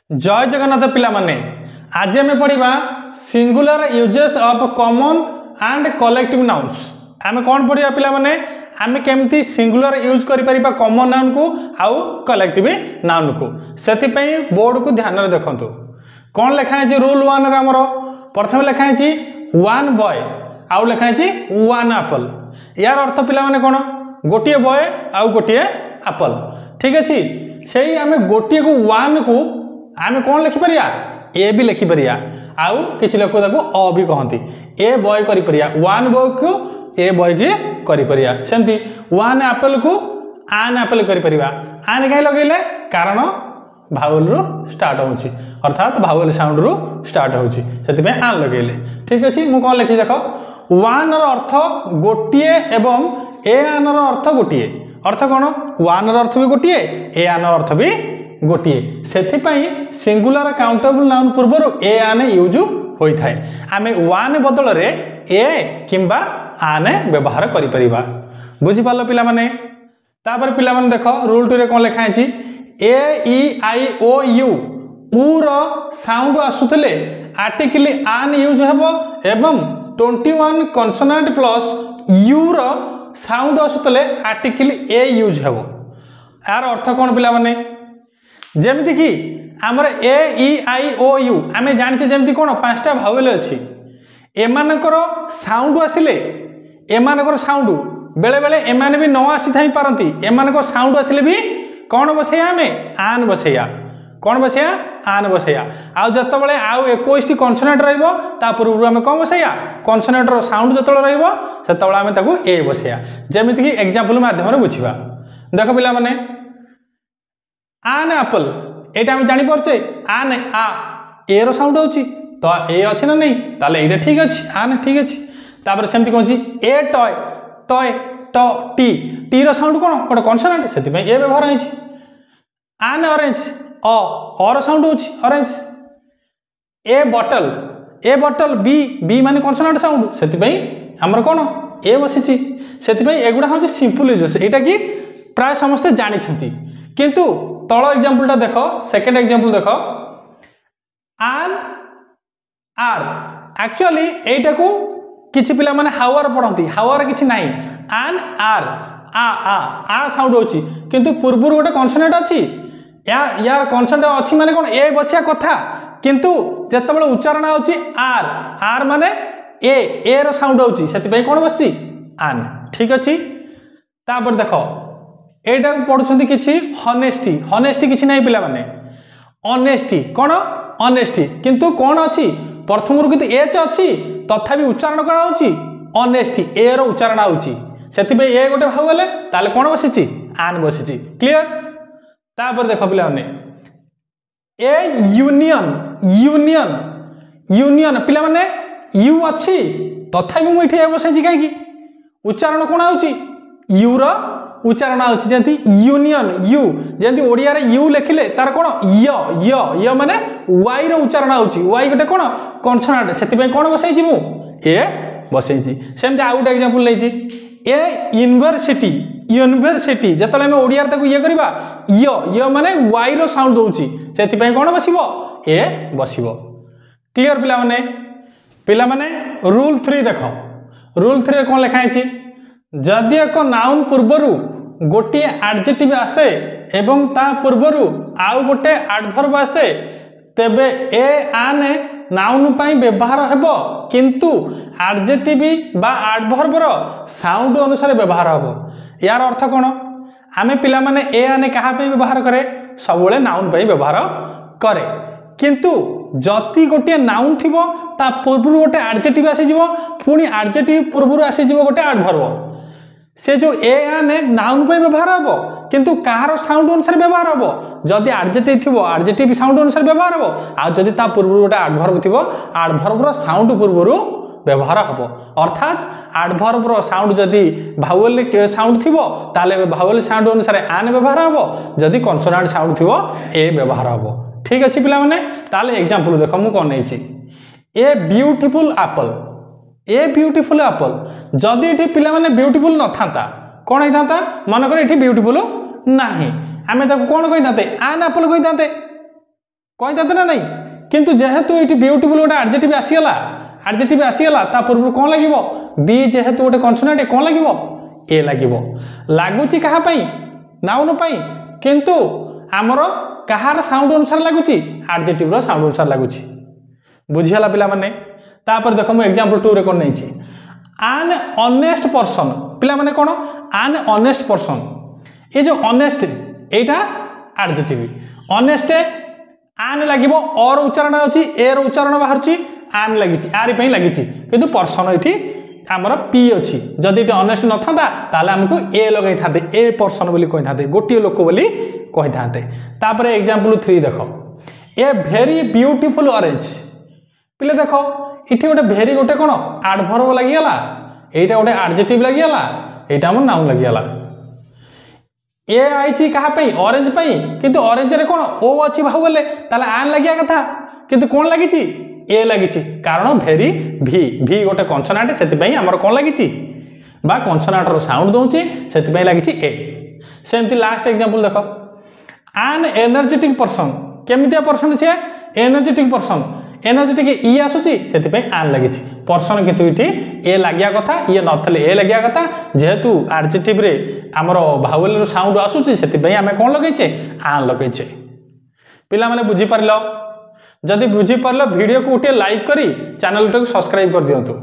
जय जगन्नाथ पिला माने आज आम पढ़ा singular uses of common and collective nouns. आम कौन पढ़ा पिला माने आम केमती सिंगुलर यूज करिपरिबा कॉमन नाउन को आउ कलेक्टिव नाउन को से बोर्ड को ध्यान में देखु कौन लिखाई रूल वन आमर प्रथम लिखाई वन बॉय आउ लिखाई वन एप्पल। यार अर्थ पिला माने कौन गोटे बॉय आउ गोटे एप्पल। ठीक अच्छे से आम गोटे को वन को आम कौन लिखिपर ए भी लिखिपर आउ किसी लोग अ भी कहती ए बॉय कर वन बॉय को ए बॉय की कर सेमती वन एप्पल को आन एप्पल कर आन कहीं लगेले कारण भावल रु स्टार्ट होची अर्थात भावल साउंड रु स्टार्ट होची से आन लगेले। ठीक अच्छे मुझे कौन लिखी देख वन अर्थ गोटे एवं ए आन अर्थ गोटे अर्थ कौन वन अर्थ भी गोटे ए आन अर्थ भी गोटे से सिंगुलर काउंटेबल नाउन पूर्वर ए आने यूज होता है। आम वन बदल रे ए किंबा आने व्यवहार करि बुझिपाल पिला माने। तापर पिला माने देख रूल 2 रे कौन लिखाई A E I O U ऊर साउंड आसुले आर्टिकल आन यूज हेबो एवं 21 कॉन्सोनेंट प्लस यूर साउंड आसुले आर्टिकल ए यूज हेबो। यार अर्थ कौन पिला माने जेमती कि आमर ए ई आई ओ यू आम जाने जमी कौन 5टा भावेल अच्छी एमानकर साउंड आसिले एमानकर साउंड बेले बेले एमाने भी न आसी थाई पारती एमानकर साउंड आसिले भी कौन बसैया आम आन बसैया कौन बसैया आन बसैया आउ जत बड़े आउ 21 कॉन्सोनेंट रहिबो ता पूर्व आम कौन बसैया कॉन्सोनेंट रो साउंड जत रहिबो सेतबळे आम ताकू ए बसैया। जेमिति कि एग्जांपल माध्यम रे बुझिबा देखो पिला माने आन एप्पल एटा हम जानी परछे आन आ ए रो साउंड होची तो ए अछि ना नहीं ताले एटा ठीक अछि आन ठीक अछि। तापर सेमति कोन छी ए टॉय टॉय ट टी टी रो साउंड कोन गोटे कॉन्सोनेंट सेति ए व्यवहार होइछि। आन ऑरेंज अ रो साउंड होछि ऑरेंज। ए बॉटल बी बी माने कॉन्सोनेंट साउंड सेति हमर कोन ए बसिछि सेति एगुडा होछि सिंपल यूजेस एटा कि प्राय समस्त जानि छथि किंतु तल एग्जांपल टा देख सेकेंड एग्जांपल देख आन आर एक्चुअली एटा को किछि पिला माने हावर पढ़ंती हावर किछि नाही आन आर आ साउंड होची किंतु पूर्व गोटे कॉन्सोनेंट अछि यार कॉन्सोनेंट अछि माने कोन ए बसिया कथा किंतु जेतबेले उच्चारण होची आर आर माने ए रो साउंड होची सेति कोन बसि आन। ठीक अछि तापर देखो एटा पढ़ुछंती किछि हनेस्टी हनेस्टी किछि नाही पिला माने ऑनेस्टी कोन ऑनेस्टी किंतु कोन अछि प्रथम रु किंतु एच अछि तथापि उच्चारण करा होची ऑनेस्टी ए रो उच्चारण होची सेति ए गोटे भावले ताले कोन बसिछि आन बसिछि। क्लियर। तापर देखो पिला माने ए यूनियन यूनियन यूनियन पिला माने यू अछि तथापि मु इठे बसिछि काई कि उच्चारण कोन होची यू रो उच्चारण होची जंती यूनियन यू जंती ओडिया रे यू लिखिले तार कोन य य य माने वाई रो उच्चारण होची वाई गोटे कोन कॉन्सोनेंट सेति कोन बसैछि मु ए बसैछि। सेमते आ गोटे एग्जांपल लेछि ए यूनिवर्सिटी यूनिवर्सिटी जतले हम ओडिया रे ताकू ये करबा य य माने वाई रो साउंड होची सेति कोन बसिबो ए बसिबो। क्लियर पिला माने रूल 3 देखो रूल 3 रे कोन लिखाई छि जदि एक नाउन पूर्वरु गोटे एडजेक्टिव आसे एवं ता पूर्वरु आउ गोटे एडवर्ब आसे तेबे ए आने नाउन पई व्यवहार हेबो किंतु एडजेक्टिव बा एडवर्ब रो साउंड अनुसार व्यवहार हेबो। यार अर्थ कोन आमे पिला माने ए आने कहा पे व्यवहार करे सबले नाउन पई व्यवहार करे किंतु जति गोटे नाउन थिबो ता पूर्वरु गोटे एडजेक्टिव आसी जिवो पुनी एडजेक्टिव पूर्वरु आसी जिवो गोटे एडवर्ब से जो ए आने नाउन पे व्यवहार हेबो किंतु कहार साउंड अनुसार व्यवहार हेबो जदि एडजेक्टिव थिबो एडजेक्टिव साउंड अनुसार व्यवहार हेबो आ जदि ता पूर्व गोटे एडवर्ब थिबो एडवर्ब रो साउंड पूर्वरु व्यवहार हेबो अर्थात एडवर्ब रो साउंड जदि भावेल साउंड थिबो ताले भावेल साउंड अनुसार आन व्यवहार हेबो जदि कॉन्सोनेंट साउंड थिबो ए व्यवहार हेबो। ठीक अछि पिला माने ताले एग्जांपल देखो मु कोन नैछि a beautiful apple a beautiful apple जदि एठी पिला माने ब्यूटीफुल न थांता कोन होइतांता मन करे एठी ब्यूटीफुल नाही आमे ताको कोन कहि दाते आन एप्पल कहि दाते कहीदे ना नहीं किंतु जेहेतु ये ब्यूटीफुल गोटे आडजेक्टिव आसीगला ता पूर्व कौन लगे बी जेहेतु गोटे कन्सोनांट कौन लगे ए लगे लगुच क्या नाउन किंतु आमर कहार साउंड अनुसार लगुच आडजेक्टिव साउंड अनुसार लगुच बुझीगला पिला माने तापर देख मुझे एग्जांपल 2 रे कौन नहीं आन ऑनेस्ट पर्सन पिला माने कौन आन ऑनेस्ट पर्सन ये जो ऑनेस्ट एटा एडजेक्टिव ऑनेस्ट आन लगे और उच्चारण अच्छी एर उच्चारण बाहर आन लगी आरी लगी किंतु पर्सन ये आमर पी अच्छी जदि ये ऑनेस्ट न था ताले हमको ए लगे था ए पर्सन बोली कही था गोटे लोक बोली कही था तापर एग्जांपल 3 देख ए भेरी ब्यूटीफुल ऑरेंज पिले देख ये गोटे भेरी गोटे कौन एडवर्ब लगिगला यहाँ गोटे एडजेक्टिव लगिगला यहाँ आम नाउन लगिगला ए आई क्या ऑरेंज किंतु ऑरेंज रे कौन ओ अच्छी बाहुबले ताले आन लगिया कथा किंतु कौन लगी ए लगी कारण भेरी भी भी गोटे कन्सोनांट से आमर कौन लगी बा कन्सोनांट रो साउंड दूसरी से लगी ए सेमती लास्ट एग्जांपल देख आन एनर्जेटिक पर्सन केमितिया पर्सन सी एनर्जेटिक पर्सन एनर्जेटिक ई आसूची से आन लगी पर्सन किंतु ये ए लगिया कथा ये नथले ए लगिया कथा जेहेतु एडजेक्टिव रे आमर भावेल साउंड आसूची से आम कौन लगेचे आन लगेचे पिला माने बुझी पारलो जदि बुझी पारलो वीडियो को उठे लाइक करी चैनल को सब्सक्राइब कर दियंतु।